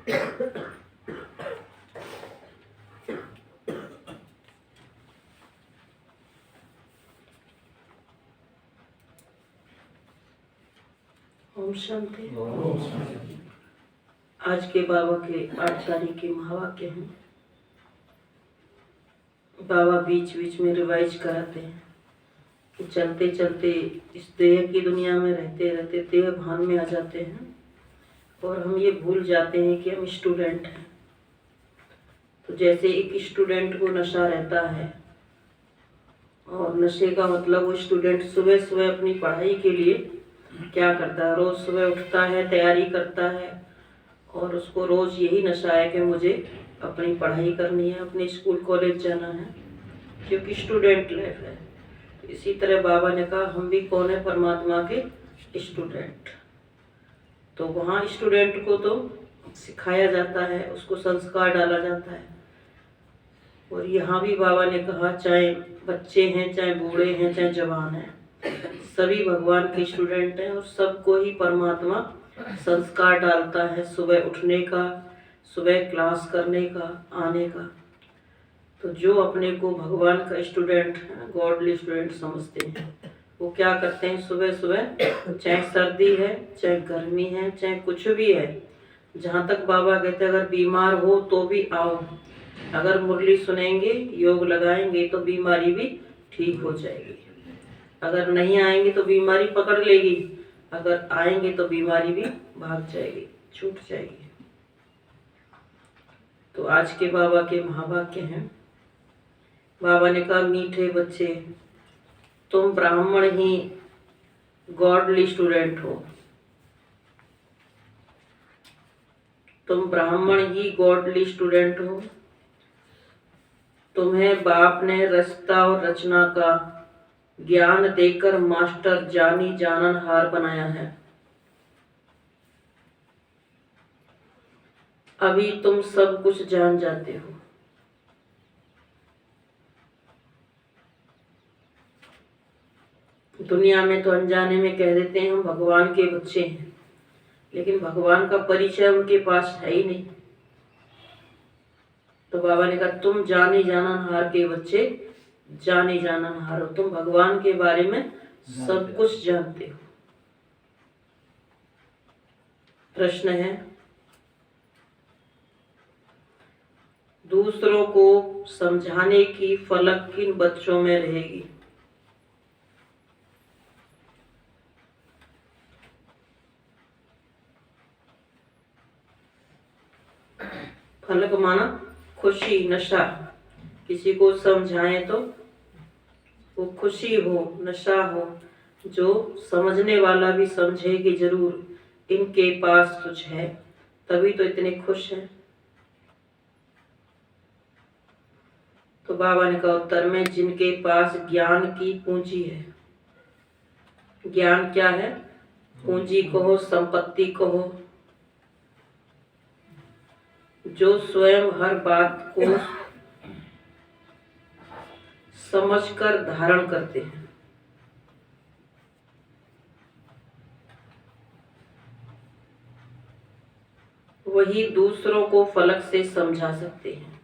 ओम शांति। आज के बाबा के 8 तारीख के महावाक्य हैं। बाबा बीच बीच में रिवाइज कराते हैं कि चलते चलते इस देह की दुनिया में रहते रहते देह भान में आ जाते हैं और हम ये भूल जाते हैं कि हम स्टूडेंट हैं। तो जैसे एक स्टूडेंट को नशा रहता है और नशे का मतलब वो स्टूडेंट सुबह सुबह अपनी पढ़ाई के लिए क्या करता है, रोज सुबह उठता है, तैयारी करता है और उसको रोज यही नशा है कि मुझे अपनी पढ़ाई करनी है, अपने स्कूल कॉलेज जाना है, क्योंकि स्टूडेंट लाइफ है। इसी तरह बाबा ने कहा हम भी कौन है, परमात्मा के स्टूडेंट। तो वहाँ स्टूडेंट को तो सिखाया जाता है, उसको संस्कार डाला जाता है। और यहाँ भी बाबा ने कहा चाहे बच्चे हैं, चाहे बूढ़े हैं, चाहे जवान हैं, सभी भगवान के स्टूडेंट हैं और सबको ही परमात्मा संस्कार डालता है सुबह उठने का, सुबह क्लास करने का, आने का। तो जो अपने को भगवान का स्टूडेंट, गॉडली स्टूडेंट समझते हैं, वो क्या करते हैं, सुबह सुबह चाहे सर्दी है, चाहे गर्मी है, चाहे कुछ भी है, जहाँ तक बाबा कहते हैं अगर बीमार हो तो भी आओ, अगर मुरली सुनेंगे, योग लगाएंगे तो बीमारी भी ठीक हो जाएगी। अगर नहीं आएंगे तो बीमारी पकड़ लेगी, अगर आएंगे तो बीमारी भी भाग जाएगी, छूट जाएगी। तो आज के बाबा के महावाक्य हैं। बाबा ने कहा मीठे बच्चे, तुम ब्राह्मण ही गॉडली स्टूडेंट हो, तुम ब्राह्मण ही गॉडली स्टूडेंट हो। तुम्हें बाप ने रचता और रचना का ज्ञान देकर मास्टर जानी जाननहार बनाया है। अभी तुम सब कुछ जान जाते हो। दुनिया में तो अनजाने में कह देते हैं हम भगवान के बच्चे हैं, लेकिन भगवान का परिचय उनके पास है ही नहीं। तो बाबा ने कहा तुम जानी जाननहार के बच्चे, जानी जाननहार हो, तुम भगवान के बारे में सब कुछ जानते हो। प्रश्न है, दूसरों को समझाने की फलक किन बच्चों में रहेगी? फलक माना खुशी, नशा। किसी को समझाएं तो वो खुशी हो, नशा हो, जो समझने वाला भी समझे कि जरूर इनके पास कुछ है, तभी तो इतने खुश हैं। तो बाबा ने कहा उत्तर में, जिनके पास ज्ञान की पूंजी है। ज्ञान क्या है? पूंजी कहो, संपत्ति कहो, जो स्वयं हर बात को समझकर धारण करते हैं। वही दूसरों को फलक से समझा सकते हैं।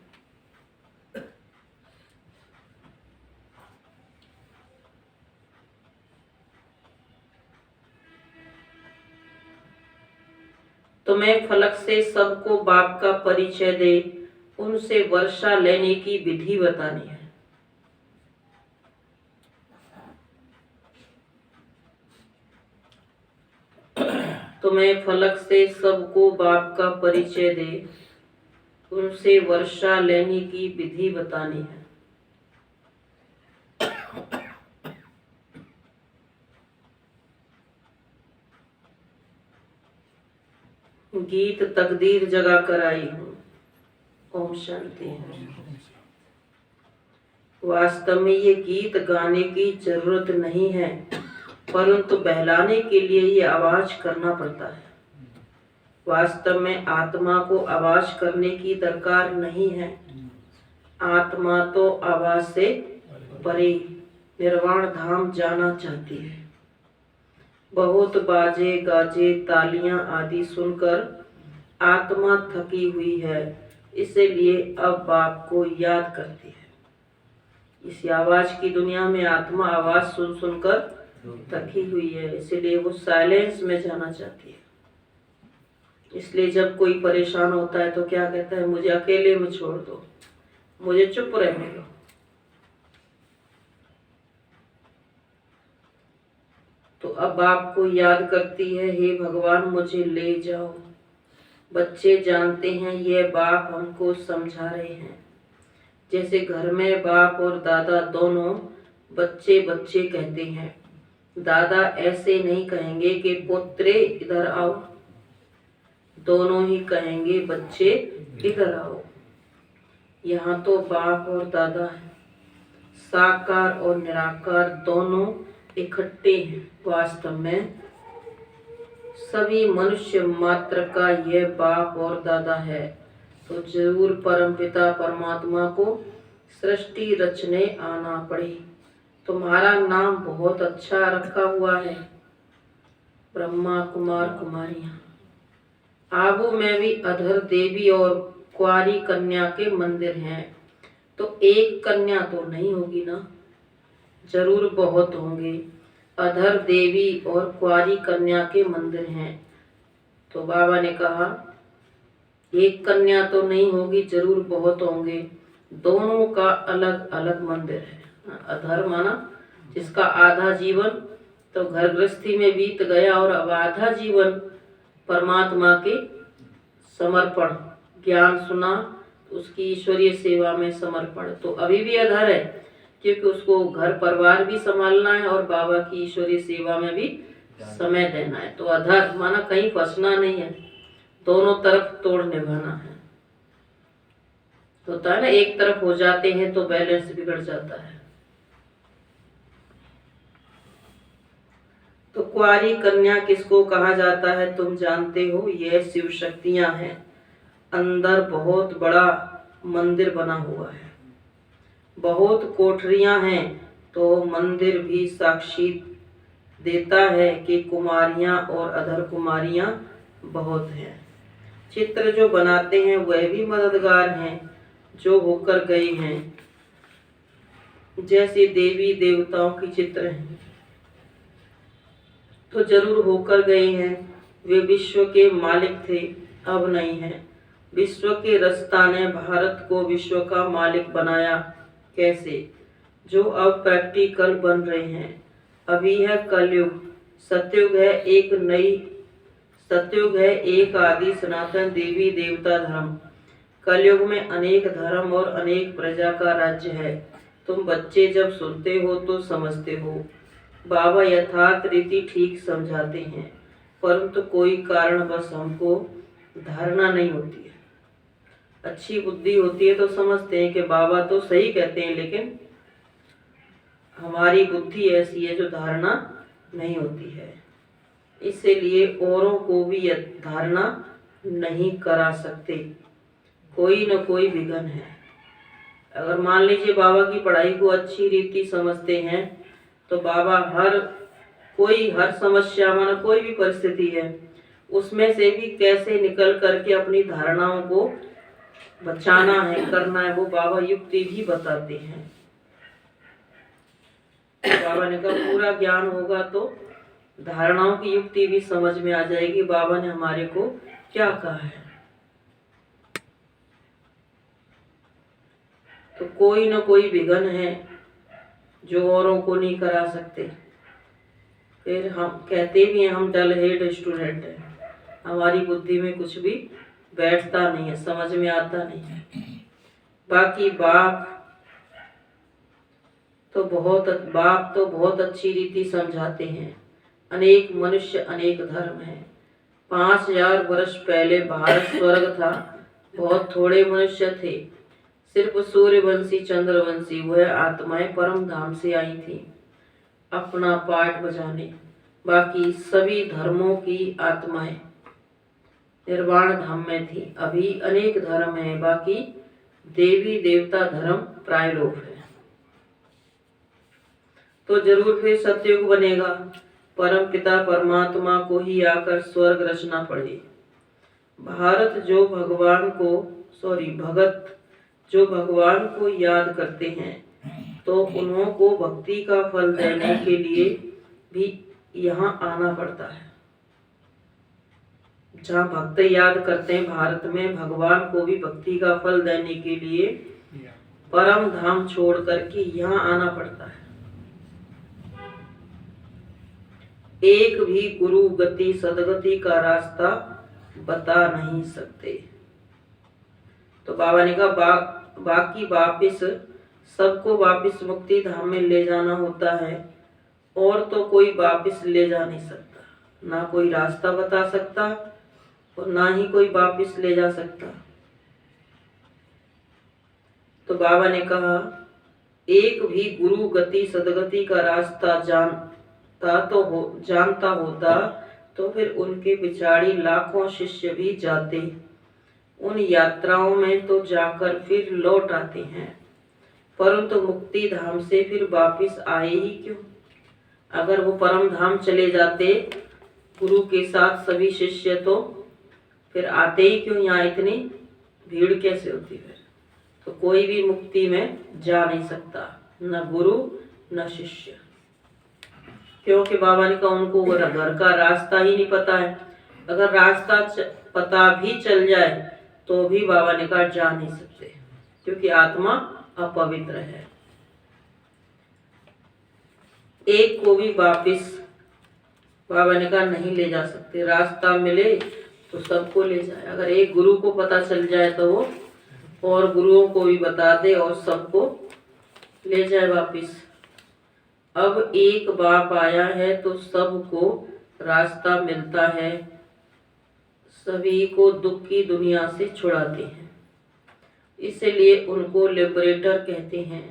तुम्हें फलक से सबको बाप का परिचय दे, उनसे वर्षा लेने की विधि बतानी है। तुम्हें फलक से सबको बाप का परिचय दे, उनसे वर्षा लेने की विधि बतानी है। गीत तकदीर जगा कर आई हूँ। ओम शांति। वास्तव में ये गीत गाने की जरूरत नहीं है, परंतु बहलाने के लिए ये आवाज करना पड़ता है। वास्तव में आत्मा को आवाज करने की दरकार नहीं है। आत्मा तो आवाज से परे निर्वाण धाम जाना चाहती है। बहुत बाजे गाजे तालियां आदि सुनकर आत्मा थकी हुई है, इसलिए अब बाप को याद करती है। इस आवाज की दुनिया में आत्मा आवाज सुन सुनकर थकी हुई है, इसलिए वो साइलेंस में जाना चाहती है। इसलिए जब कोई परेशान होता है तो क्या कहता है, मुझे अकेले में छोड़ दो, मुझे चुप रहने दो। तो अब आपको याद करती है, हे भगवान मुझे ले जाओ। बच्चे जानते हैं ये बाप हमको समझा रहे हैं। जैसे घर में बाप और दादा दोनों बच्चे बच्चे कहते हैं, दादा ऐसे नहीं कहेंगे कि पुत्रे इधर आओ, दोनों ही कहेंगे बच्चे इधर आओ। यहाँ तो बाप और दादा है, साकार और निराकार दोनों इकट्ठे हैं। वास्तव में सभी मनुष्य मात्र का यह बाप और दादा है। तो जरूर परमपिता परमात्मा को सृष्टि रचने आना पड़े। तुम्हारा नाम बहुत अच्छा रखा हुआ है, ब्रह्मा कुमार कुमारियां। आबू में भी अधर देवी और कुंवारी कन्या के मंदिर हैं। तो एक कन्या तो नहीं होगी ना, जरूर बहुत होंगे। अधर देवी और कुंवारी कन्या के मंदिर हैं। तो बाबा ने कहा एक कन्या तो नहीं होगी, जरूर बहुत होंगे। दोनों का अलग अलग मंदिर है। अधर माना जिसका आधा जीवन तो घर गृहस्थी में बीत गया और अब आधा जीवन परमात्मा के समर्पण, ज्ञान सुना उसकी ईश्वरीय सेवा में समर्पण। तो अभी भी अधर है, क्योंकि उसको घर परिवार भी संभालना है और बाबा की ईश्वरीय सेवा में भी समय देना है। तो अधर माना कहीं फंसना नहीं है, दोनों तरफ तोड़ निभाना है। होता है ना, एक तरफ हो जाते हैं तो बैलेंस बिगड़ जाता है। तो कुंवारी कन्या किसको कहा जाता है तुम जानते हो? यह शिव शक्तियां हैं। अंदर बहुत बड़ा मंदिर बना हुआ है, बहुत कोठरियां हैं। तो मंदिर भी साक्षी देता है कि कुमारियां और अधर कुमारियां बहुत हैं। चित्र जो बनाते हैं वह भी मददगार हैं, जो होकर गए हैं। जैसे देवी देवताओं की चित्र हैं तो जरूर होकर गए हैं। वे विश्व के मालिक थे, अब नहीं है। विश्व के रचता ने भारत को विश्व का मालिक बनाया। कैसे? जो अब प्रैक्टिकल बन रहे हैं। अभी है कलयुग, सतयुग है सतयुग है एक आदि सनातन देवी देवता धर्म। कलयुग में अनेक धर्म और अनेक प्रजा का राज्य है। तुम बच्चे जब सुनते हो तो समझते हो। बाबा यथार्थ रीति ठीक समझाते हैं, परंतु कोई कारणवश हमको धारणा नहीं होती है। अच्छी बुद्धि होती है तो समझते हैं कि बाबा तो सही कहते हैं, लेकिन हमारी बुद्धि ऐसी है जो धारणा नहीं होती है। इसीलिए औरों को भी यह धारणा नहीं करा सकते। कोई न कोई विघ्न है। अगर मान लीजिए बाबा की पढ़ाई को अच्छी रीति समझते हैं तो बाबा हर समस्या माना कोई भी परिस्थिति है उसमें से भी कैसे निकल करके अपनी धारणाओं को बचाना है, करना है, वो बाबा युक्ति भी बताते हैं। बाबा ने कहा पूरा ज्ञान होगा तो धारणाओं की युक्ति भी समझ में आ जाएगी, बाबा ने हमारे को क्या कहा है। तो कोई न कोई विघ्न है जो औरों को नहीं करा सकते। फिर हम कहते भी हैं हम डल हेड स्टूडेंट हैं, हमारी बुद्धि में कुछ भी बैठता नहीं है, समझ में आता नहीं है। बाकी बाप तो बहुत अच्छी रीति समझाते हैं। अनेक मनुष्य अनेक धर्म हैं। 5000 वर्ष पहले भारत स्वर्ग था, बहुत थोड़े मनुष्य थे। सिर्फ सूर्यवंशी चंद्रवंशी वह आत्माएं परम धाम से आई थी अपना पाठ बजाने। बाकी सभी धर्मों की आत्माएं निर्वाण धाम में थी। अभी अनेक धर्म हैं, बाकी देवी देवता धर्म प्रायलोक है। तो जरूर फिर सतयुग बनेगा। परम पिता परमात्मा को ही आकर स्वर्ग रचना पड़े। भगत जो भगवान को याद करते हैं तो उन्हों को भक्ति का फल देने के लिए भी यहाँ आना पड़ता है। जहाँ भक्त याद करते हैं भारत में, भगवान को भी भक्ति का फल देने के लिए परम धाम छोड़ करके यहाँ आना पड़ता है। एक भी गुरु गति सदगति का रास्ता बता नहीं सकते। तो बाबा ने कहा बाकी वापिस सबको वापिस मुक्ति धाम में ले जाना होता है, और तो कोई वापिस ले जा नहीं सकता, ना कोई रास्ता बता सकता और ना ही कोई वापिस ले जा सकता। तो बाबा ने कहा एक भी गुरु गति सदगति का रास्ता जानता होता तो फिर उनके बिचारी लाखों शिष्य भी जाते। उन यात्राओं में तो जाकर फिर लौट आते हैं, परंतु मुक्ति धाम से फिर वापिस आए ही क्यों? अगर वो परम धाम चले जाते गुरु के साथ सभी शिष्य, तो फिर आते ही क्यों? यहाँ इतनी भीड़ कैसे होती है? तो कोई भी मुक्ति में जा नहीं सकता, न गुरु न शिष्य, क्योंकि बाबा ने कहा उनको घर का रास्ता ही नहीं पता है। अगर रास्ता पता भी चल जाए तो भी बाबा ने कहा जा नहीं सकते, क्योंकि आत्मा अपवित्र है। एक को भी वापिस बाबा ने कहा नहीं ले जा सकते। रास्ता मिले तो सबको ले जाए। अगर एक गुरु को पता चल जाए तो वो और गुरुओं को भी बता दे और सबको ले जाए वापिस। अब एक बाप आया है तो सबको रास्ता मिलता है, सभी को दुख की दुनिया से छुड़ाते हैं, इसलिए उनको लिबरेटर कहते हैं।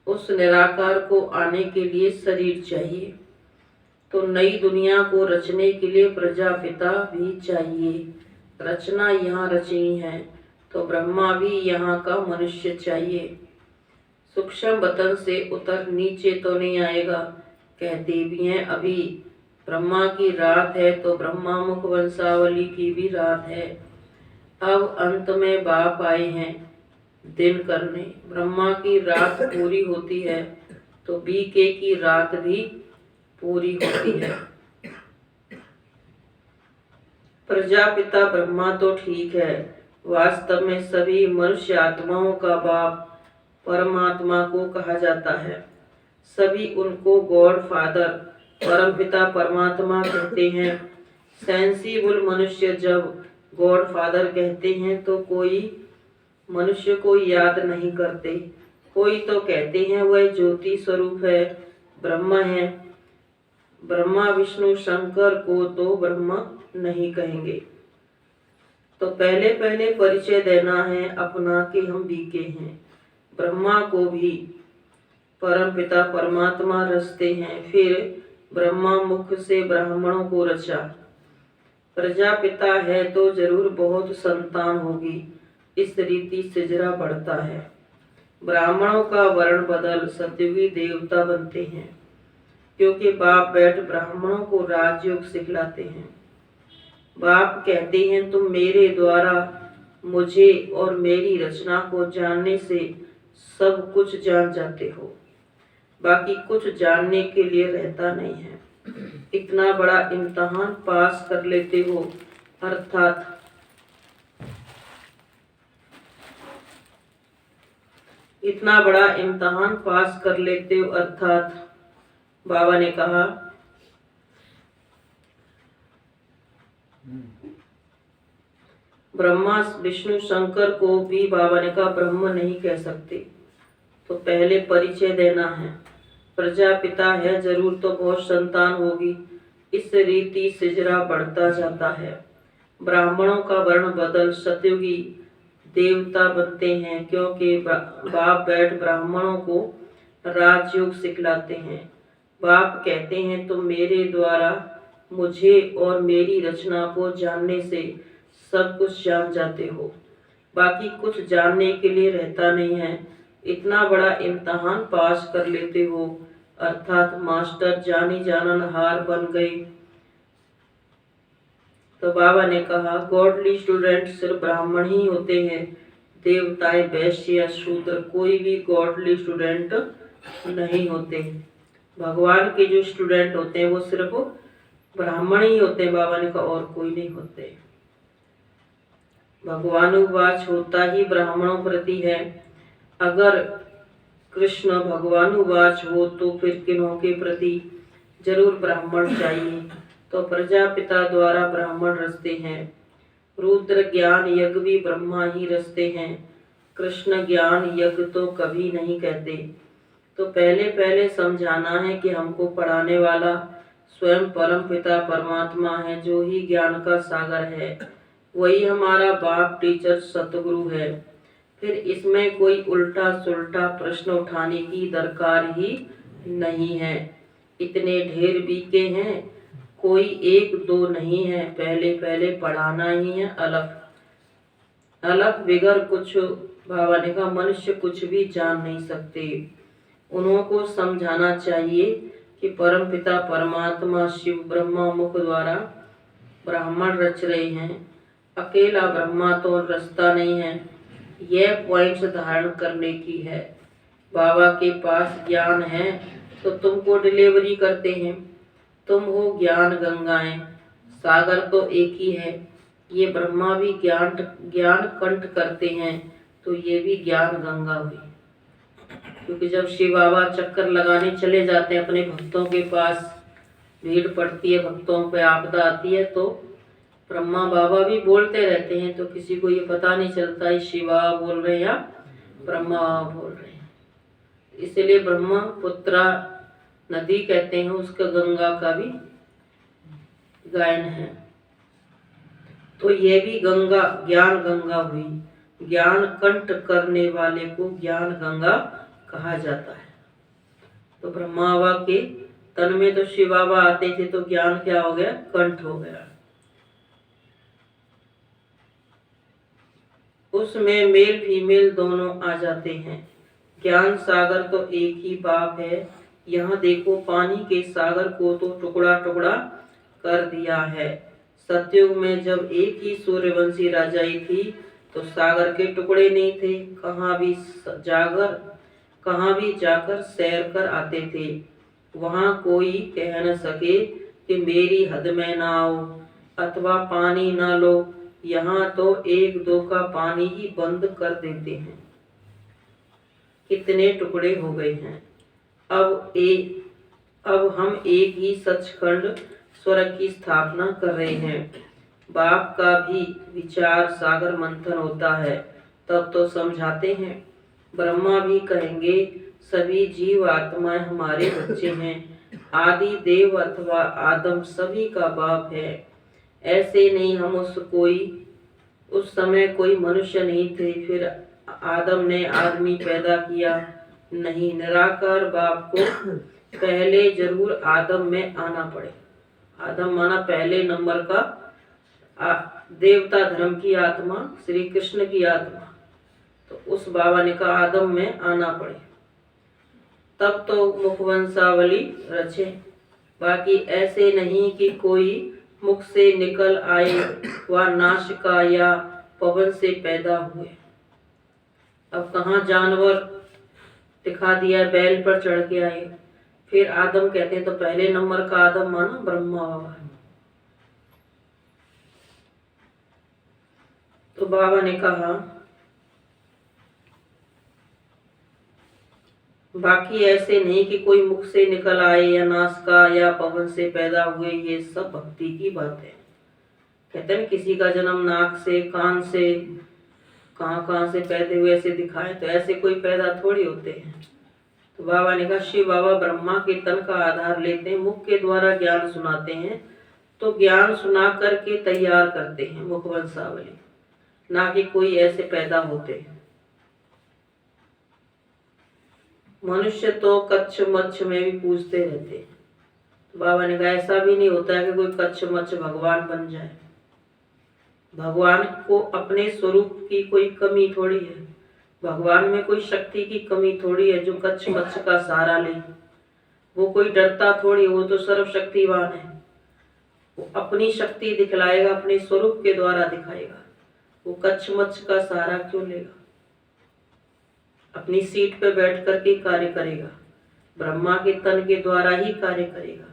उस निराकार को आने के लिए शरीर चाहिए, तो नई दुनिया को रचने के लिए प्रजापिता भी चाहिए। रचना यहाँ रचनी है तो ब्रह्मा भी यहाँ का मनुष्य चाहिए। सूक्ष्म बतन से उतर नीचे तो नहीं आएगा, कहते भी हैं अभी ब्रह्मा की रात है तो ब्रह्मा मुख वंशावली की भी रात है। अब अंत में बाप आए हैं दिन करने। ब्रह्मा की रात पूरी होती है तो बीके की रात भी पूरी होती है। प्रजापिता ब्रह्मा तो ठीक है, वास्तव में सभी मनुष्य आत्माओं का बाप परमात्मा को कहा जाता है। सभी उनको गॉड फादर परमपिता परमात्मा कहते हैं। सेंसिबल मनुष्य जब गॉड फादर कहते हैं तो कोई मनुष्य को याद नहीं करते। कोई तो कहते हैं वह ज्योति स्वरूप है, ब्रह्मा है। ब्रह्मा विष्णु शंकर को तो ब्रह्मा नहीं कहेंगे। तो पहले पहले परिचय देना है अपना कि हम बीके हैं। ब्रह्मा को भी परमपिता परमात्मा रचते हैं, फिर ब्रह्मा मुख से ब्राह्मणों को रचा। प्रजापिता है तो जरूर बहुत संतान होगी, इस रीति सिजरा बढ़ता है। ब्राह्मणों का वर्ण बदल सतयुगी देवता बनते हैं, क्योंकि बाप बैठ ब्राह्मणों को राजयोग सिखलाते हैं। बाप कहते हैं तुम मेरे द्वारा मुझे और मेरी रचना को जानने से सब कुछ जान जाते हो, बाकी कुछ जानने के लिए रहता नहीं है। इतना बड़ा इम्तहान पास कर लेते हो, अर्थात इतना बड़ा इम्तहान पास कर लेते हो, अर्थात बाबा ने कहा ब्रह्मा विष्णु शंकर को भी बाबा ने कहा ब्रह्म नहीं कह सकते, तो पहले परिचय देना है। प्रजापिता है जरूर तो बहुत संतान होगी, इस रीति सिजरा बढ़ता जाता है। ब्राह्मणों का वर्ण बदल सतयुगी देवता बनते हैं, क्योंकि बाप बैठ ब्राह्मणों को राजयोग सिखलाते हैं। बाप कहते हैं तुम मेरे द्वारा मुझे और मेरी रचना को जानने से सब कुछ जान जाते हो, बाकी कुछ जानने के लिए रहता नहीं है। इतना बड़ा इम्तहान पास कर लेते हो, अर्थात मास्टर जानी जाननहार बन गए। तो बाबा ने कहा गॉडली स्टूडेंट सिर्फ ब्राह्मण ही होते हैं, देवताएं वैश्य या शूद्र कोई भी गॉडली स्टूडेंट नहीं होते। भगवान के जो स्टूडेंट होते हैं वो सिर्फ ब्राह्मण ही होते हैं, बाबा ने कहा और कोई नहीं होते। भगवानुवाच होता ही ब्राह्मणों प्रति है, अगर कृष्ण भगवानुवाच हो तो फिर किन्हों के प्रति जरूर ब्राह्मण चाहिए। तो प्रजापिता द्वारा ब्राह्मण रचते हैं, रुद्र ज्ञान यज्ञ भी ब्रह्मा ही रचते हैं, कृष्ण ज्ञान यज्ञ तो कभी नहीं कहते। तो पहले पहले समझाना है कि हमको पढ़ाने वाला स्वयं परम पिता परमात्मा है, जो ही ज्ञान का सागर है, वही हमारा बाप टीचर सतगुरु है। फिर इसमें कोई उल्टा सुल्टा प्रश्न उठाने की दरकार ही नहीं है। इतने ढेर बीके हैं, कोई एक दो नहीं है, पहले पहले पढ़ाना ही है। अलग अलग बिगर कुछ बाबा ने कहा मनुष्य कुछ भी जान नहीं सकते। उन्हों को समझाना चाहिए कि परम पिता परमात्मा शिव ब्रह्मा मुख द्वारा ब्राह्मण रच रहे हैं, अकेला ब्रह्मा तो रचता नहीं है। यह पॉइंट्स धारण करने की है। बाबा के पास ज्ञान है तो तुमको डिलीवरी करते हैं, तुम हो ज्ञान गंगाएं, सागर तो एक ही है। ये ब्रह्मा भी ज्ञान कंठ करते हैं, तो ये भी ज्ञान गंगा हुई। क्योंकि जब शिव बाबा चक्कर लगाने चले जाते हैं अपने भक्तों के पास, भीड़ पड़ती है, भक्तों पे आपदा आती है, तो ब्रह्मा बाबा भी बोलते रहते हैं, तो किसी को ये पता नहीं चलता है शिव बाबा बोल रहे हैं या ब्रह्मा बाबा बोल रहे हैं। इसलिए ब्रह्मपुत्रा नदी कहते हैं, उसका गंगा का भी गायन है। तो ये भी गंगा ज्ञान गंगा हुई। ज्ञान कंठ करने वाले को ज्ञान गंगा कहा जाता है। तो ब्रह्मा बाबा के तन में तो शिव बाबा आते थे, तो ज्ञान क्या हो गया, कंठ हो गया। उसमें मेल फीमेल दोनों आ जाते हैं। ज्ञान सागर तो एक ही बाप है। यहाँ देखो पानी के सागर को तो टुकड़ा टुकड़ा कर दिया है। सतयुग में जब एक ही सूर्यवंशी राजाई थी तो सागर के टुकड़े नहीं थे, कहाँ भी जाकर सैर कर आते थे। वहाँ कोई कह न सके कि मेरी हद में ना आओ अथवा पानी ना लो। यहाँ तो एक दो का पानी ही बंद कर देते हैं। कितने टुकड़े हो गए हैं। अब हम एक ही सचखंड स्वर्ग की स्थापना कर रहे हैं। बाप का भी विचार सागर मंथन होता है, तब तो समझाते हैं। ब्रह्मा भी कहेंगे सभी जीव आत्माएं हमारे बच्चे हैं। आदि देव अथवा आदम सभी का बाप है। ऐसे नहीं हम उस समय कोई मनुष्य नहीं थे, फिर आदम ने आदमी पैदा किया, नहीं, निराकार बाप को पहले जरूर आदम में आना पड़े। आदम माना पहले नंबर का देवता धर्म की आत्मा, श्री कृष्ण की आत्मा। तो उस बाबा ने कहा आदम में आना पड़े, तब तो मुखवंशावली रचे। बाकी ऐसे नहीं कि कोई मुख से निकल आए व नासिका या पवन से पैदा हुए। अब कहाँ जानवर दिखा दिया, बैल पर चढ़ के आए। फिर आदम कहते हैं तो पहले नंबर का आदम माना ब्रह्मा बाबा। तो बाबा ने कहा बाकी ऐसे नहीं कि कोई मुख से निकल आए या नासिका या पवन से पैदा हुए, ये सब भक्ति की बात है। कहते हैं किसी का जन्म नाक से, कान से, कहाँ से पैदा हुए ऐसे दिखाए, तो ऐसे कोई पैदा थोड़ी होते हैं। तो बाबा ने कहा शिव बाबा ब्रह्मा के तन का आधार लेते हैं, मुख के द्वारा ज्ञान सुनाते हैं। तो ज्ञान सुना करके तैयार करते हैं मुखवंशावली, ना कि कोई ऐसे पैदा होते हैं। मनुष्य तो कच्छ मच्छ में भी पूछते रहते हैं। तो बाबा ने कहा ऐसा भी नहीं होता है कि कोई कच्छ मच्छ भगवान बन जाए। भगवान को अपने स्वरूप की कोई कमी थोड़ी है, भगवान में कोई शक्ति की कमी थोड़ी है जो कच्छ मच्छ का सहारा ले। वो कोई डरता थोड़ी, वो तो सर्वशक्तिवान है। वो अपनी शक्ति दिखलाएगा, अपने स्वरूप के द्वारा दिखाएगा। वो कच्छ मच्छ का सहारा क्यों लेगा? अपनी सीट पे बैठ करके कार्य करेगा, ब्रह्मा के तन के द्वारा ही कार्य करेगा।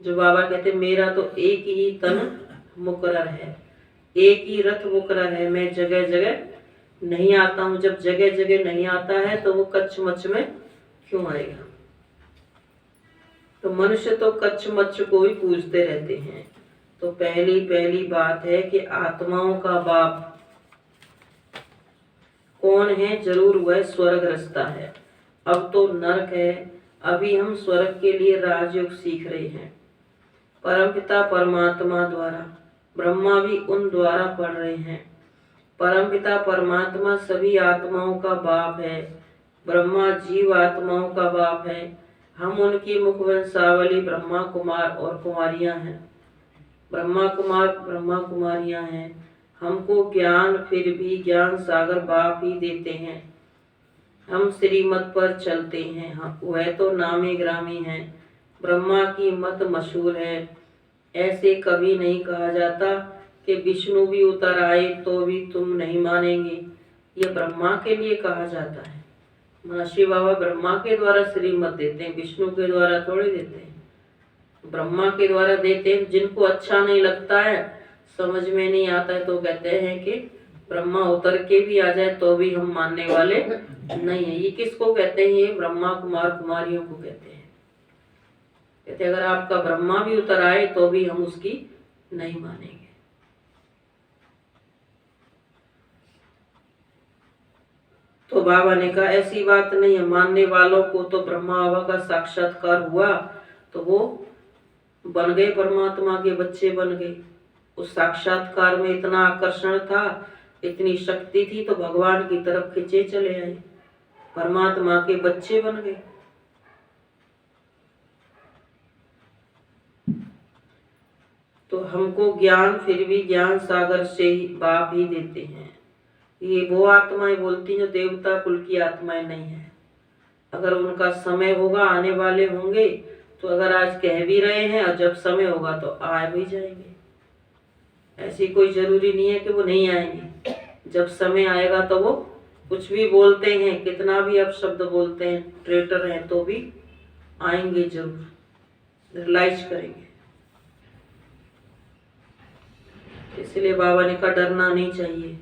जो बाबा कहते मेरा तो एक ही तन मुकर्रर है, एक ही रथ मुकर्रर है, मैं जगह जगह नहीं आता हूं। जब जगह जगह नहीं आता है तो वो कच्छ मच्छ में क्यों आएगा? तो मनुष्य तो कच्छ मच्छ को ही पूजते रहते हैं। तो पहली बात है कि आत्माओं का बाप कौन है? जरूर वह स्वर्ग रास्ता है। अब तो नरक है, अभी हम स्वर्ग के लिए राजयोग सीख रहे हैं। परमपिता परमात्मा द्वारा, ब्रह्मा भी उन द्वारा पढ़ रहे हैं। परमपिता परमात्मा सभी आत्माओं का बाप है, ब्रह्मा जीव आत्माओं का बाप है। हम उनकी मुखवंशावली ब्रह्मा कुमार और कुमारियां हैं। ब्रह्मा कुमार ब्रह्मा कुमारियां हैं। हमको ज्ञान फिर भी ज्ञान सागर बाप ही देते हैं। हम श्रीमत पर चलते हैं, हम वह तो नामी ग्रामी हैं। ब्रह्मा की मत मशहूर है। ऐसे कभी नहीं कहा जाता कि विष्णु भी उतर आए तो भी तुम नहीं मानेंगे। ये ब्रह्मा के लिए कहा जाता है। महर्षि बाबा ब्रह्मा के द्वारा श्रीमत देते हैं, विष्णु के द्वारा थोड़ी देते हैं। ब्रह्मा के द्वारा देते हैं। जिनको अच्छा नहीं लगता है, समझ में नहीं आता है, तो कहते हैं कि ब्रह्मा उतर के भी आ जाए तो भी हम मानने वाले नहीं है। ये किसको कहते हैं? ये ब्रह्मा कुमार कुमारियों को कहते हैं। कहते अगर आपका ब्रह्मा भी उतर आए तो भी हम उसकी नहीं मानेंगे। तो बाबा ने कहा ऐसी बात नहीं है, मानने वालों को तो ब्रह्मा बाबा का साक्षात्कार हुआ तो वो बन गए, परमात्मा के बच्चे बन गए। उस साक्षात्कार में इतना आकर्षण था, इतनी शक्ति थी, तो भगवान की तरफ खिंचे चले आए, परमात्मा के बच्चे बन गए। तो हमको ज्ञान फिर भी ज्ञान सागर से ही बाप ही देते हैं। ये वो आत्माएं बोलती जो देवता कुल की आत्माएं नहीं है। अगर उनका समय होगा, आने वाले होंगे, तो अगर आज कह भी रहे हैं और जब समय होगा तो आ भी जाएंगे। ऐसी कोई जरूरी नहीं है कि वो नहीं आएंगे। जब समय आएगा तो वो कुछ भी बोलते हैं, कितना भी अपशब्द बोलते हैं, ट्रेटर हैं, तो भी आएंगे जरूर, रियलाइज करेंगे। इसलिए बाबा ने कहा डरना नहीं चाहिए।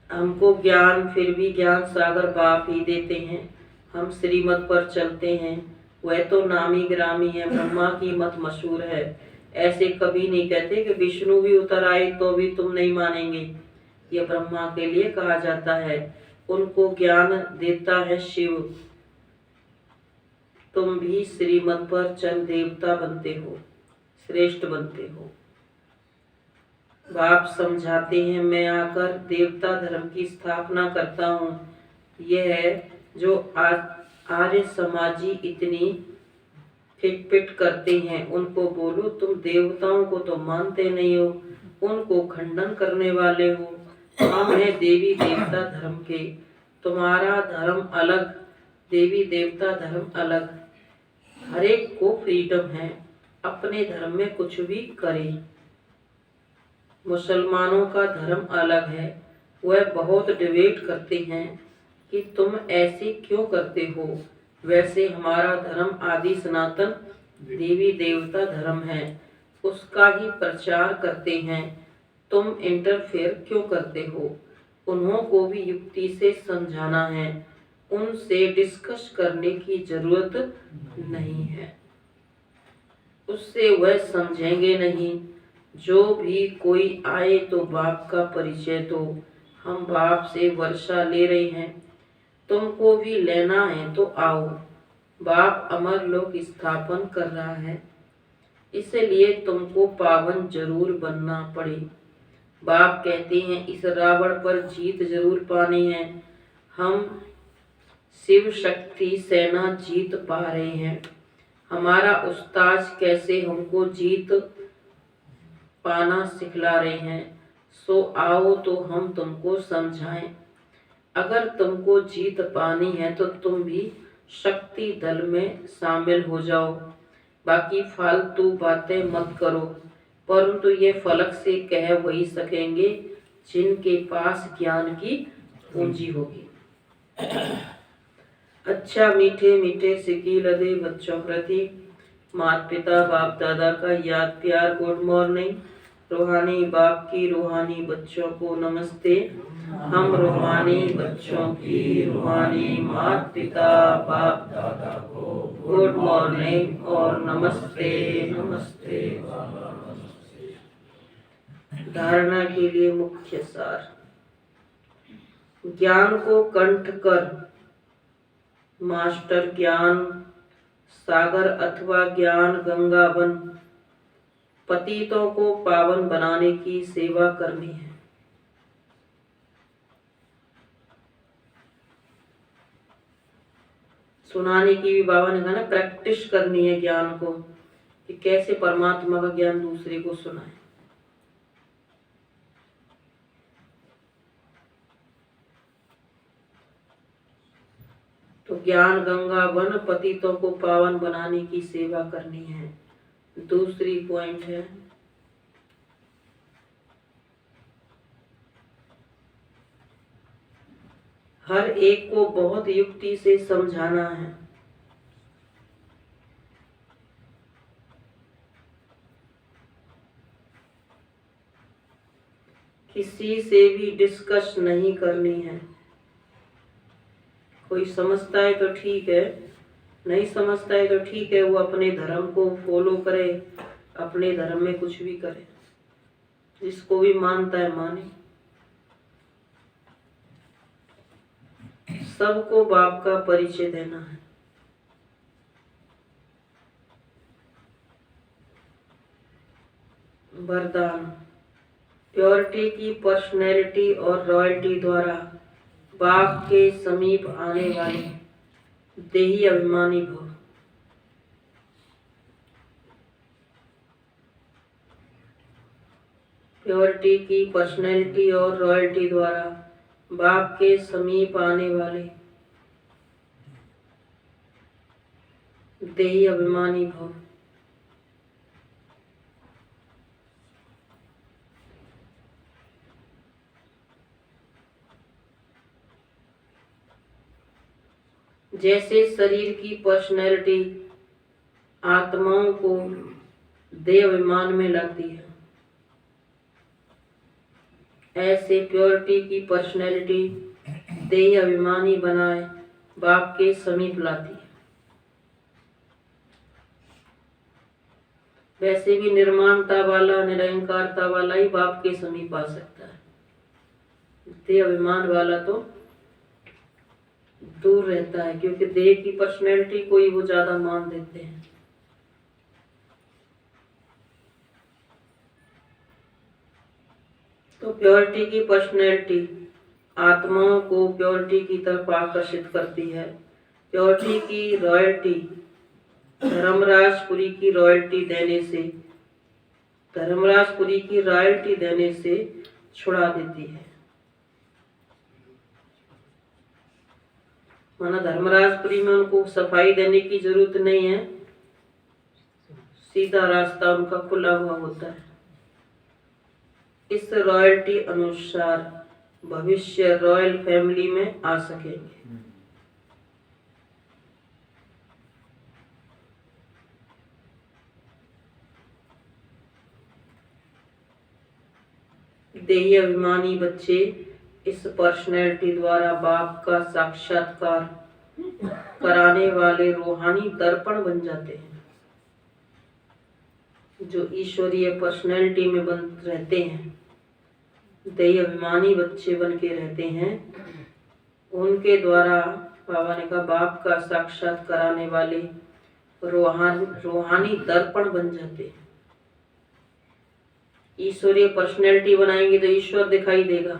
हमको ज्ञान फिर भी ज्ञान सागर बाप ही देते हैं। हम श्रीमत पर चलते हैं, वह तो नामी ग्रामी है, ब्रह्मा की मत मशहूर है। ऐसे कभी नहीं कहते कि विष्णु भी उतर आए तो भी तुम नहीं मानेंगे। यह ब्रह्मा के लिए कहा जाता है। उनको ज्ञान देता है शिव। तुम भी श्रीमत पर चल देवता बनते हो, श्रेष्ठ बनते हो। बाप समझाते हैं, मैं आकर देवता धर्म की स्थापना करता हूँ। यह है जो आर्य समाजी इतनी फिटपिट करते हैं, उनको बोलो तुम देवताओं को तो मानते नहीं हो, उनको खंडन करने वाले हो। हम हैं देवी देवता धर्म के, तुम्हारा धर्म अलग, देवी देवता धर्म अलग। हर एक को फ्रीडम है, अपने धर्म में कुछ भी करे। मुसलमानों का धर्म अलग है, वह बहुत डिबेट करते हैं कि तुम ऐसे क्यों करते हो। वैसे हमारा धर्म आदि सनातन देवी देवता धर्म है, उसका ही प्रचार करते हैं। तुम इंटरफेयर क्यों करते हो? उन्हों को भी युक्ति से समझाना है, उनसे डिस्कस करने की जरूरत नहीं है, उससे वह समझेंगे नहीं। जो भी कोई आए तो बाप का परिचय दो। हम बाप से वर्षा ले रहे हैं, तुमको भी लेना है तो आओ। बाप अमर लोक स्थापन कर रहा है, इसलिए तुमको पावन जरूर बनना पड़े। बाप कहते हैं इस रावण पर जीत जरूर पानी है। हम शिव शक्ति सेना जीत पा रहे हैं। हमारा उस्ताद कैसे हमको जीत पाना सिखला रहे हैं, सो आओ तो हम तुमको समझाएं। अगर तुमको जीत पानी है तो तुम भी शक्ति दल में शामिल हो जाओ। बाकी फालतू बातें मत करो, परंतु ये फलक से कह वही सकेंगे जिनके पास ज्ञान की पूंजी होगी। अच्छा मीठे मीठे सिक्की लदे बच्चों प्रति माता पिता बाप दादा का याद प्यार गुड मॉर्निंग। रूहानी बाप की रूहानी बच्चों को नमस्ते। हम रूहानी बच्चों की रूहानी माता पिता बाप दादा को गुड मॉर्निंग और नमस्ते नमस्ते। धारणा के लिए मुख्य सार। ज्ञान को कंठ कर मास्टर ज्ञान सागर अथवा ज्ञान गंगा बन पतितों को पावन बनाने की सेवा करनी है। सुनाने की भी बाबा ने कहा ना, प्रैक्टिस करनी है ज्ञान को कि कैसे परमात्मा का ज्ञान दूसरे को सुनाए। तो ज्ञान गंगा बन पतितों को पावन बनाने की सेवा करनी है। दूसरी पॉइंट है हर एक को बहुत युक्ति से समझाना है। किसी से भी डिस्कस नहीं करनी है। कोई समझता है तो ठीक है, नहीं समझता है तो ठीक है, वो अपने धर्म को फॉलो करे, अपने धर्म में कुछ भी करे, जिसको भी मानता है माने। सबको बाप का परिचय देना है। वरदान। प्योरिटी की पर्सनैलिटी और रॉयल्टी द्वारा बाप के समीप आने वाले देही अभिमानी भव। प्योरिटी की पर्सनैलिटी और रॉयल्टी द्वारा बाप के समीप आने वाले देही अभिमानी भव। जैसे शरीर की पर्सनैलिटी आत्माओं को देह अभिमान में लाती है, ऐसे प्योरिटी की पर्सनैलिटी देह अभिमानी बनाए बाप के समीप लाती है। वैसे भी निर्माणता वाला निरंकारता वाला ही बाप के समीप आ सकता है। देह अभिमान वाला तो दूर रहता है, क्योंकि देह की पर्सनैलिटी को ही वो ज्यादा मान देते हैं। तो प्योरिटी की पर्सनैलिटी आत्माओं को प्योरिटी की तरफ आकर्षित करती है। प्योरिटी की रॉयल्टी धर्मराजपुरी की रॉयल्टी देने से छुड़ा देती है। माना धर्मराजपुरी में उनको सफाई देने की जरूरत नहीं है, सीधा रास्ता उनका खुला हुआ होता है। इस रॉयल्टी अनुसार भविष्य रॉयल फैमिली में आ सकेंगे। देही अभिमानी बच्चे इस पर्सनैलिटी द्वारा बाप का साक्षात्कार कराने वाले रूहानी दर्पण बन जाते हैं। जो ईश्वरीय पर्सनैलिटी में बन रहते हैं, देही अभिमानी बच्चे बन के रहते हैं, उनके द्वारा बाबा ने कहा बाप का साक्षात कराने वाले रूहानी दर्पण बन जाते हैं। ईश्वरीय पर्सनैलिटी बनाएंगे तो ईश्वर दिखाई देगा,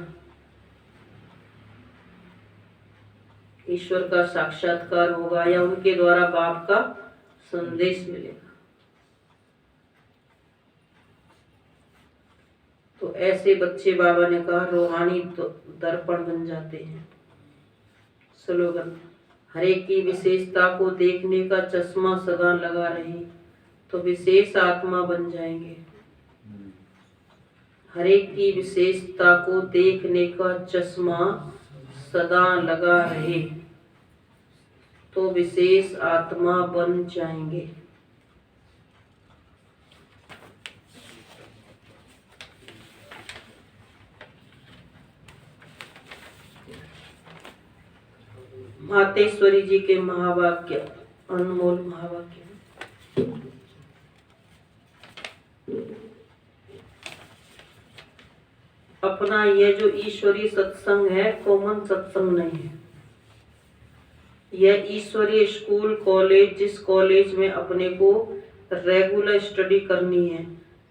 ईश्वर का साक्षात्कार होगा या उनके द्वारा बाप का संदेश मिलेगा। तो ऐसे बच्चे बाबा ने कहा रूहानी दर्पण बन जाते हैं। स्लोगन। हर एक की विशेषता को देखने का चश्मा सदा लगा रहे, तो विशेष आत्मा बन जाएंगे। हर एक की विशेषता को देखने का चश्मा सदा लगा रहे तो विशेष आत्मा बन जाएंगे। मातेश्वरी जी के महावाक्य, अनमोल महावाक्य। अपना यह जो ईश्वरीय सत्संग है कॉमन सत्संग नहीं है। यह ईश्वरीय स्कूल कॉलेज, जिस कॉलेज में अपने को रेगुलर स्टडी करनी है,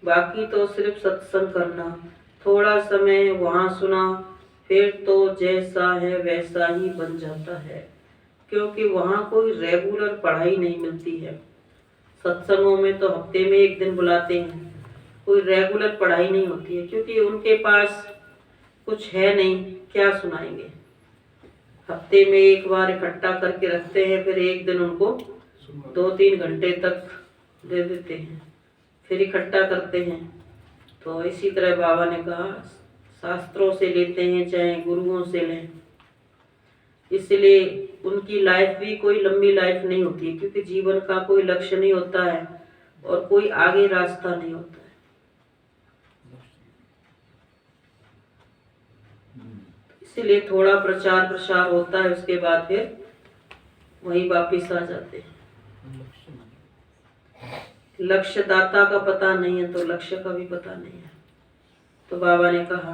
बाकी तो सिर्फ सत्संग करना, थोड़ा समय वहाँ सुना, फिर तो जैसा है वैसा ही बन जाता है, क्योंकि वहाँ कोई रेगुलर पढ़ाई नहीं मिलती है। सत्संगों में तो हफ्ते में एक दिन बुलाते हैं, कोई रेगुलर पढ़ाई नहीं होती है, क्योंकि उनके पास कुछ है नहीं, क्या सुनाएंगे। हफ्ते में एक बार इकट्ठा करके रखते हैं, फिर एक दिन उनको 2-3 घंटे तक दे देते हैं, फिर इकट्ठा करते हैं। तो इसी तरह बाबा ने कहा शास्त्रों से लेते हैं चाहे गुरुओं से लें, इसलिए उनकी लाइफ भी कोई लंबी लाइफ नहीं होती है, क्योंकि जीवन का कोई लक्ष्य नहीं होता है और कोई आगे रास्ता नहीं होता है। इसलिए थोड़ा प्रचार प्रसार होता है, उसके बाद फिर वहीं वापिस आ जाते हैं। लक्ष्य दाता का पता नहीं है तो लक्ष्य का भी पता नहीं है। तो बाबा ने कहा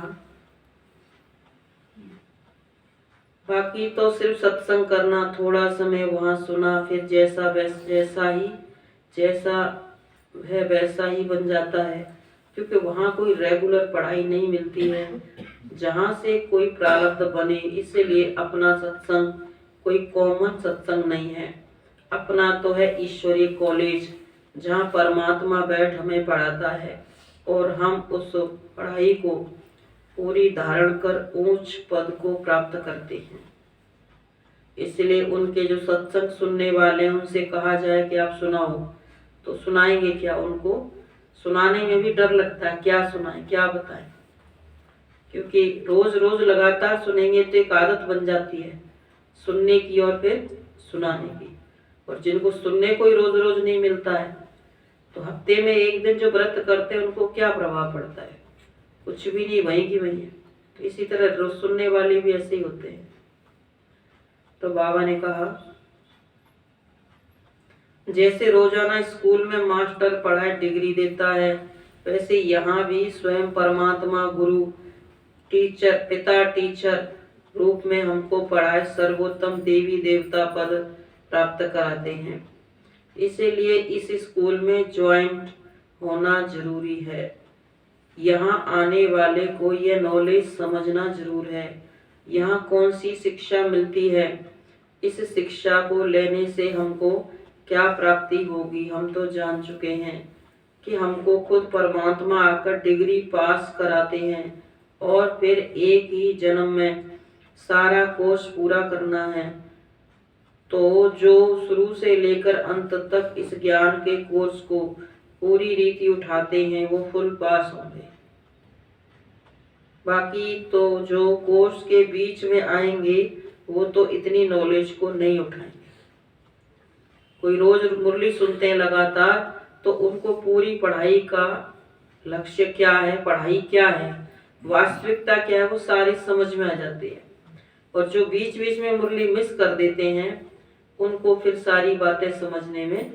बाकी तो सिर्फ सत्संग करना, थोड़ा समय वहाँ सुना, फिर जैसा है वैसा ही बन जाता है, क्योंकि वहाँ कोई रेगुलर पढ़ाई नहीं मिलती है जहाँ से कोई प्रारब्ध बने। इसलिए अपना सत्संग कोई कॉमन सत्संग नहीं है, अपना तो है ईश्वरीय कॉलेज, जहाँ परमात्मा बैठ हमें पढ़ाता है और हम उस पढ़ाई को पूरी धारण कर ऊंच पद को प्राप्त करते हैं। इसलिए उनके जो सत्संग सुनने वाले हैं उनसे कहा जाए कि आप सुनाओ, तो सुनाएंगे क्या? उनको सुनाने में भी डर लगता है, क्या सुनाएं, क्या बताएं, क्योंकि रोज रोज लगातार सुनेंगे तो एक आदत बन जाती है सुनने की और फिर सुनाने की। और जिनको सुनने को ही रोज रोज नहीं मिलता है तो हफ्ते में एक दिन जो व्रत करते हैं उनको क्या प्रभाव पड़ता है? कुछ भी नहीं, वहीं की वहीं है। तो इसी तरह रोज सुनने वाले भी ऐसे ही होते हैं। तो बाबा ने कहा जैसे रोजाना स्कूल में मास्टर पढ़ाई डिग्री देता है, वैसे यहाँ भी स्वयं परमात्मा गुरु टीचर, पिता टीचर रूप में हमको पढ़ाए सर्वोत्तम देवी देवता पद प्राप्त कराते हैं। इसीलिए इस स्कूल में ज्वाइंट होना जरूरी है। यहाँ आने वाले को यह नॉलेज समझना जरूर है, यहाँ कौन सी शिक्षा मिलती है, इस शिक्षा को लेने से हमको क्या प्राप्ति होगी। हम तो जान चुके हैं कि हमको खुद परमात्मा आकर डिग्री पास कराते हैं और फिर एक ही जन्म में सारा कोर्स पूरा करना है। तो जो शुरू से लेकर अंत तक इस ज्ञान के कोर्स को पूरी रीति उठाते हैं वो फुल पास होंगे। बाकी तो जो कोर्स के बीच में आएंगे वो तो इतनी नॉलेज को नहीं उठाएंगे। कोई रोज मुरली सुनते हैं लगातार तो उनको पूरी पढ़ाई का लक्ष्य क्या है, पढ़ाई क्या है, वास्तविकता क्या है, वो सारी समझ में आ जाती है। और जो बीच बीच में मुरली मिस कर देते हैं उनको फिर सारी बातें समझने में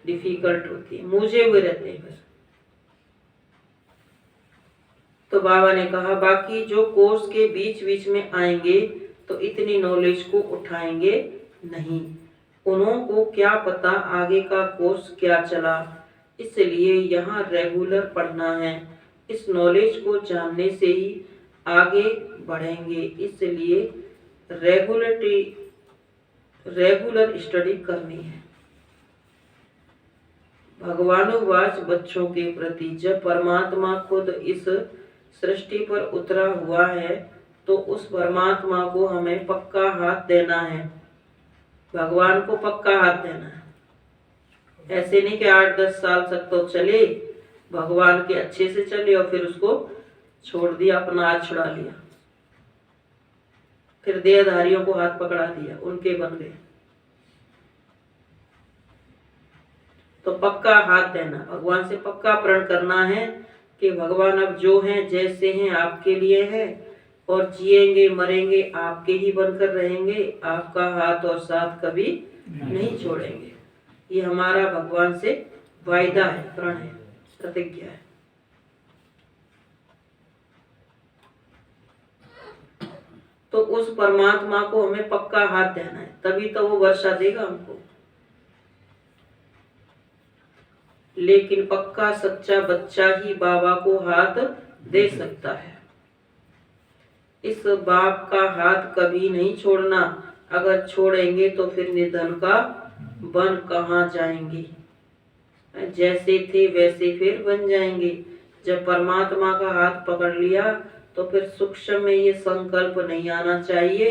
डिफिकल्ट होती है, मूझे हुए रहते हैं फिर। तो बाबा ने कहा बाकी जो कोर्स के बीच बीच में आएंगे तो इतनी नॉलेज को उठाएंगे नहीं, उन्हों को क्या पता आगे का कोर्स क्या चला। इसलिए यहाँ रेगुलर पढ़ना है, इस नॉलेज को जानने से ही आगे बढ़ेंगे। इसलिए रेगुलर स्टडी करनी है। भगवानुवाच बच्चों के प्रति, जब परमात्मा खुद इस सृष्टि पर उतरा हुआ है तो उस परमात्मा को हमें पक्का हाथ देना है, भगवान को पक्का हाथ देना है। ऐसे नहीं कि 8-10 साल तक तो चले, भगवान के अच्छे से चले और फिर उसको छोड़ दिया, अपना हाथ छुड़ा लिया, फिर देहधारियों को हाथ पकड़ा दिया, उनके बन गए। तो पक्का हाथ देना, भगवान से पक्का प्रण करना है कि भगवान अब जो हैं जैसे हैं आपके लिए हैं, और जिएंगे मरेंगे आपके ही बनकर रहेंगे, आपका हाथ और साथ कभी नहीं छोड़ेंगे। ये हमारा भगवान से वायदा है, प्रण है, प्रतिज्ञा है। तो उस परमात्मा को हमें पक्का हाथ देना है, तभी तो वो वर्षा देगा हमको। लेकिन पक्का सच्चा बच्चा ही बाबा को हाथ दे सकता है। इस बाप का हाथ कभी नहीं छोड़ना, अगर छोड़ेंगे तो फिर निधन का बन कहाँ जाएंगे, जैसे थे वैसे फिर बन जाएंगे। जब परमात्मा का हाथ पकड़ लिया तो फिर सूक्ष्म में ये संकल्प नहीं आना चाहिए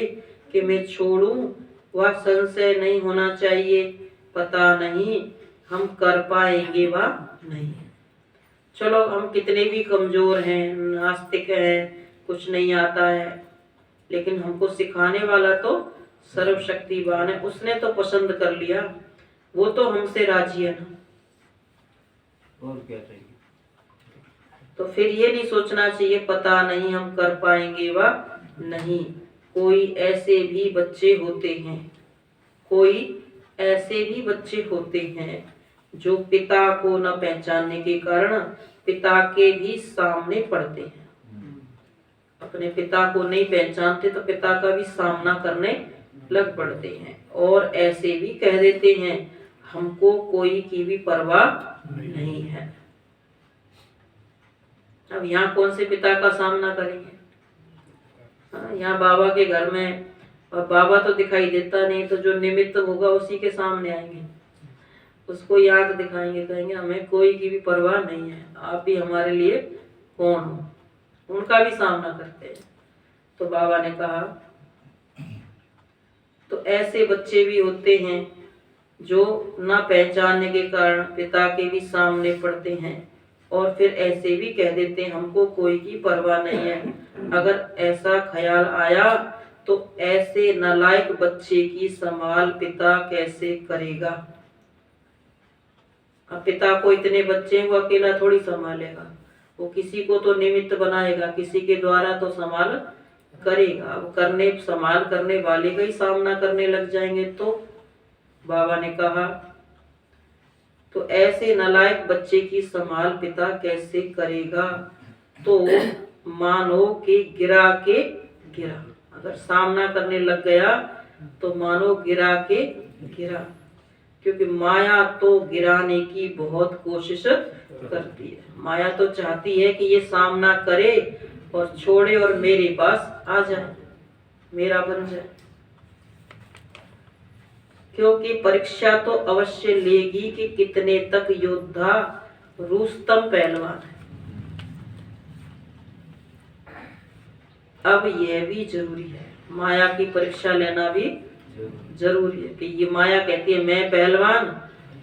कि मैं छोड़ूं, वह संशय नहीं होना चाहिए पता नहीं हम कर पाएंगे व नहीं। चलो हम कितने भी कमजोर हैं, नास्तिक हैं, कुछ नहीं आता है, लेकिन हमको सिखाने वाला तो सर्वशक्तिवान है, उसने तो पसंद कर लिया, वो तो हमसे राजी है ना। और क्या चाहिए? तो फिर ये नहीं सोचना चाहिए पता नहीं हम कर पाएंगे व नहीं। कोई ऐसे भी बच्चे होते हैं, कोई ऐसे भी बच्चे होते हैं जो पिता को न पहचानने के कारण पिता के भी सामने पड़ते हैं। अपने पिता को नहीं पहचानते तो पिता का भी सामना करने लग पड़ते हैं, और ऐसे भी कह देते हैं हमको कोई की भी परवाह नहीं है। अब यहाँ कौन से पिता का सामना करेंगे? यहाँ बाबा के घर में, और बाबा तो दिखाई देता नहीं, तो जो निमित्त होगा उसी के सामने आएंगे, उसको याद दिखाएंगे, कहेंगे हमें कोई की भी परवाह नहीं है, आप भी हमारे लिए कौन हो, उनका भी सामना करते हैं। तो बाबा ने कहा तो ऐसे बच्चे भी होते हैं जो ना पहचानने के कारण पिता के भी सामने पड़ते हैं, और फिर ऐसे भी कह देते हैं हमको कोई की परवाह नहीं है। अगर ऐसा ख्याल आया तो ऐसे नालायक बच्चे की संभाल पिता कैसे करेगा? अब पिता को इतने बच्चे वो अकेला थोड़ी संभालेगा, वो किसी को तो निमित्त बनाएगा, किसी के द्वारा तो संभाल करेगा। वो संभाल करने वाले का ही सामना करने लग जाएंगे। तो बाबा ने कहा तो ऐसे नालायक बच्चे की संभाल पिता कैसे करेगा? तो मानो के गिरा, अगर सामना करने लग गया तो मानो गिरा के गिरा, क्योंकि माया तो गिराने की बहुत कोशिश करती है। माया तो चाहती है कि ये सामना करे और छोड़े और मेरे पास आ जाए, मेरा बन जाए, क्योंकि परीक्षा तो अवश्य लेगी कि कितने तक योद्धा रुस्तम पहलवान है। अब यह भी जरूरी है, माया की परीक्षा लेना भी जरूरी है कि ये माया कहती है मैं पहलवान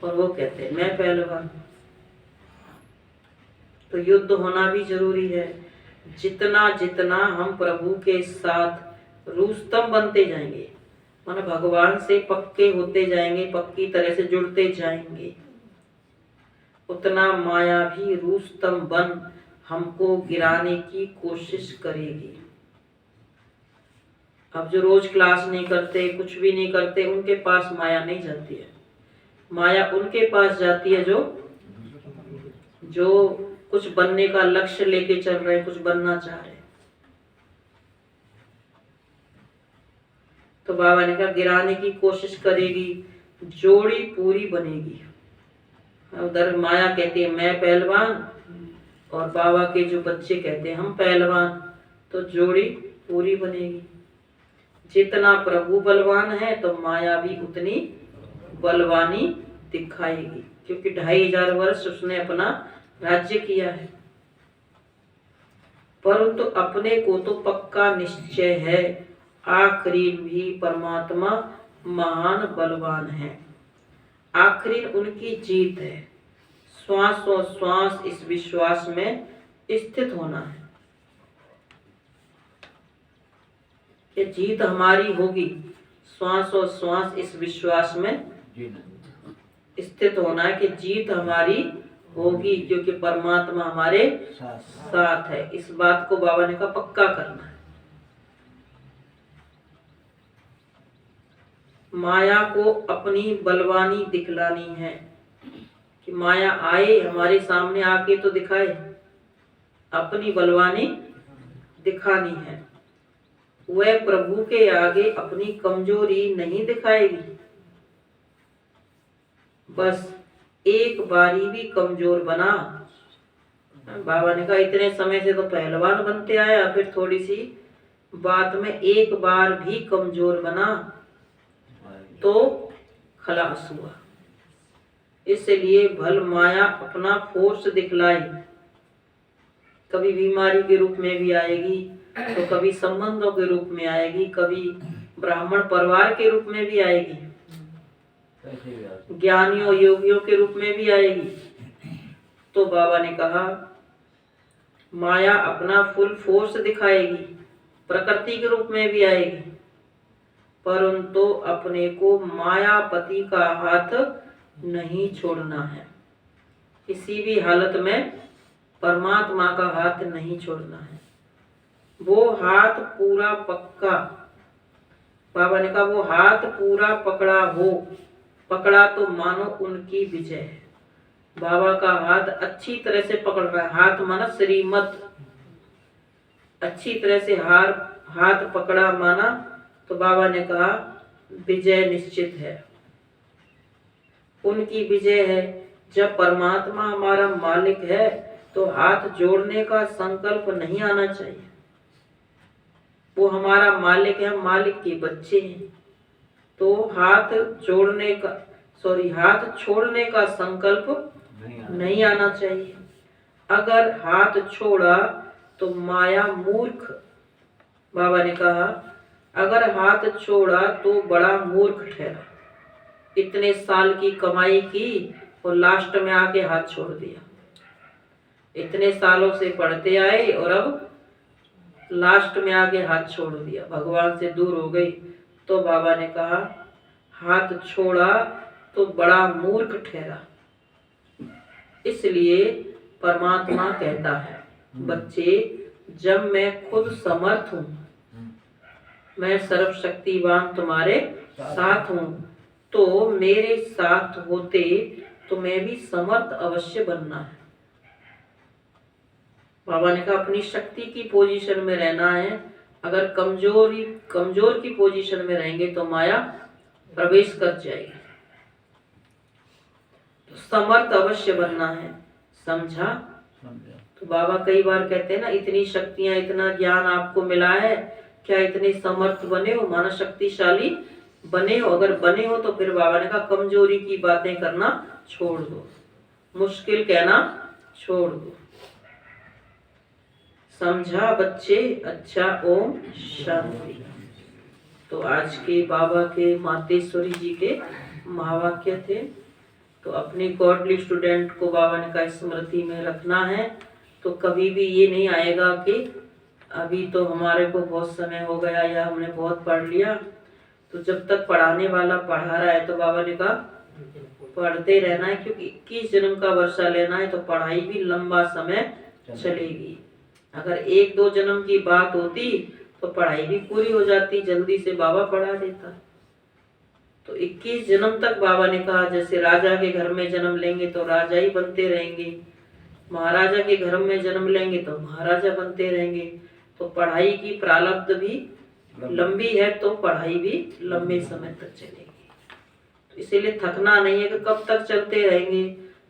और वो कहते हैं मैं पहलवान, तो युद्ध होना भी जरूरी है। जितना जितना हम प्रभु के साथ रुस्तम बनते जाएंगे, माना भगवान से पक्के होते जाएंगे, पक्की तरह से जुड़ते जाएंगे, उतना माया भी रुस्तम बन हमको गिराने की कोशिश करेगी। अब जो रोज क्लास नहीं करते, कुछ भी नहीं करते, उनके पास माया नहीं जाती है। माया उनके पास जाती है जो कुछ बनने का लक्ष्य लेके चल रहे हैं, कुछ बनना चाह रहे हैं। तो बाबा ने कहा गिराने की कोशिश करेगी, जोड़ी पूरी बनेगी। उधर माया कहती है मैं पहलवान, और बाबा के जो बच्चे कहते हैं हम पहलवान, तो जोड़ी पूरी बनेगी। जितना प्रभु बलवान है तो माया भी उतनी बलवानी दिखाएगी, क्योंकि 2500 वर्ष उसने अपना राज्य किया है। परंतु अपने को तो पक्का निश्चय है आखिरी भी परमात्मा महान बलवान है। आखिरी उनकी जीत है। श्वास इस विश्वास में स्थित होना है कि जीत हमारी होगी। श्वास इस विश्वास में स्थित होना है कि जीत हमारी होगी, क्योंकि परमात्मा हमारे साथ है। इस बात को बाबा ने कहा पक्का करना है। माया को अपनी बलवानी दिखलानी है कि माया आए हमारे सामने आके तो दिखाए, अपनी बलवानी दिखानी है। वह प्रभु के आगे अपनी कमजोरी नहीं दिखाएगी। बस एक बारी भी कमजोर बना, बाबा ने कहा इतने समय से तो पहलवान बनते आया, फिर थोड़ी सी बात में एक बार भी कमजोर बना तो खलास हुआ। इसलिए भल माया अपना फोर्स दिखलाई। कभी बीमारी के रूप में भी आएगी, तो कभी संबंधों के रूप में आएगी, कभी ब्राह्मण परिवार के रूप में भी आएगी, ज्ञानियों योगियों के रूप में भी आएगी। तो बाबा ने कहा माया अपना फुल फोर्स दिखाएगी, प्रकृति के रूप में भी आएगी, परंतु अपने को मायापति का हाथ नहीं छोड़ना है। किसी भी हालत में परमात्मा का हाथ नहीं छोड़ना है। वो हाथ पूरा पक्का, बाबा ने कहा वो हाथ पूरा पकड़ा हो, पकड़ा तो मानो उनकी विजय है। बाबा का हाथ अच्छी तरह से पकड़ रहा है। हाथ माना श्रीमत, अच्छी तरह से हाथ पकड़ा माना, तो बाबा ने कहा विजय निश्चित है, उनकी विजय है। जब परमात्मा हमारा मालिक है तो हाथ जोड़ने का संकल्प नहीं आना चाहिए। वो हमारा मालिक है, मालिक के बच्चे हैं, तो हाथ छोड़ने का संकल्प नहीं आना चाहिए। अगर हाथ छोड़ा तो माया मूर्ख, बाबा ने कहा अगर हाथ छोड़ा तो बड़ा मूर्ख ठहरा। इतने साल की कमाई की और लास्ट में आके हाथ छोड़ दिया। इतने सालों से पढ़ते आए और अब लास्ट में आके हाथ छोड़ दिया, भगवान से दूर हो गई। तो बाबा ने कहा हाथ छोड़ा तो बड़ा मूर्ख ठहरा। इसलिए परमात्मा कहता है बच्चे, जब मैं खुद समर्थ हूँ, मैं सर्वशक्तिवान तुम्हारे साथ हूँ, तो मेरे साथ होते तो मैं भी समर्थ अवश्य बनना है। बाबा ने कहा अपनी शक्ति की पोजीशन में रहना है। अगर कमजोर की पोजीशन में रहेंगे तो माया प्रवेश कर जाएगी। तो समर्थ अवश्य बनना है, समझा? तो बाबा कई बार कहते हैं ना, इतनी शक्तियां इतना ज्ञान आपको मिला है, क्या इतने समर्थ बने हो, माना शक्तिशाली बने हो? अगर बने हो तो फिर बाबा ने कहा कमजोरी की बातें करना छोड़ दो, मुश्किल कहना छोड़ दो। समझा बच्चे? अच्छा, ओम शांति। तो आज के बाबा के मातेश्वरी जी के महावाक्य थे। तो अपनी गॉडली स्टूडेंट को बाबा ने कहा स्मृति में रखना है। तो कभी भी ये नहीं आएगा कि अभी तो हमारे को बहुत समय हो गया या हमने बहुत पढ़ लिया। तो जब तक पढ़ाने वाला पढ़ा रहा है तो बाबा ने कहा पढ़ते रहना है, क्योंकि 21 जन्म का वर्षा लेना है तो पढ़ाई भी लंबा समय चलेगी। अगर 1-2 जन्म की बात होती तो पढ़ाई भी पूरी हो जाती, जल्दी से बाबा पढ़ा देता। तो 21 जन्म तक बाबा ने कहा, जैसे राजा के घर में जन्म लेंगे तो राजा ही बनते रहेंगे, महाराजा के घर में जन्म लेंगे तो महाराजा बनते रहेंगे। तो पढ़ाई की प्रारब्ध भी लंबी है तो पढ़ाई भी लंबे समय तक चलेगी। तो इसीलिए थकना नहीं है कि कब तक चलते रहेंगे,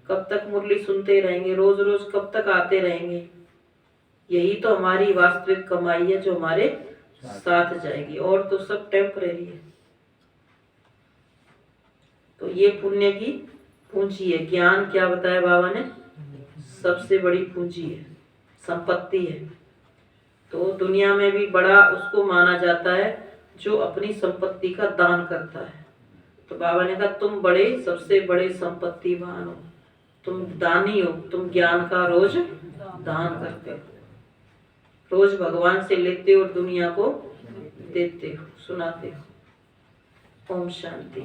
कब तक मुरली सुनते रहेंगे, रोज रोज कब तक आते रहेंगे। यही तो हमारी वास्तविक कमाई है जो हमारे साथ जाएगी, और तो सब टेम्परेरी है। तो ये पुण्य की पूंजी है। ज्ञान क्या बताया बाबा ने, सबसे बड़ी पूंजी है, संपत्ति है। तो दुनिया में भी बड़ा उसको माना जाता है जो अपनी संपत्ति का दान करता है। तो बाबा ने कहा तुम बड़े सबसे बड़े संपत्तिवान हो, तुम दानी हो, तुम ज्ञान का रोज दान करते हो, रोज भगवान से लेते हो और दुनिया को देते हो, सुनाते हो। ओम शांति।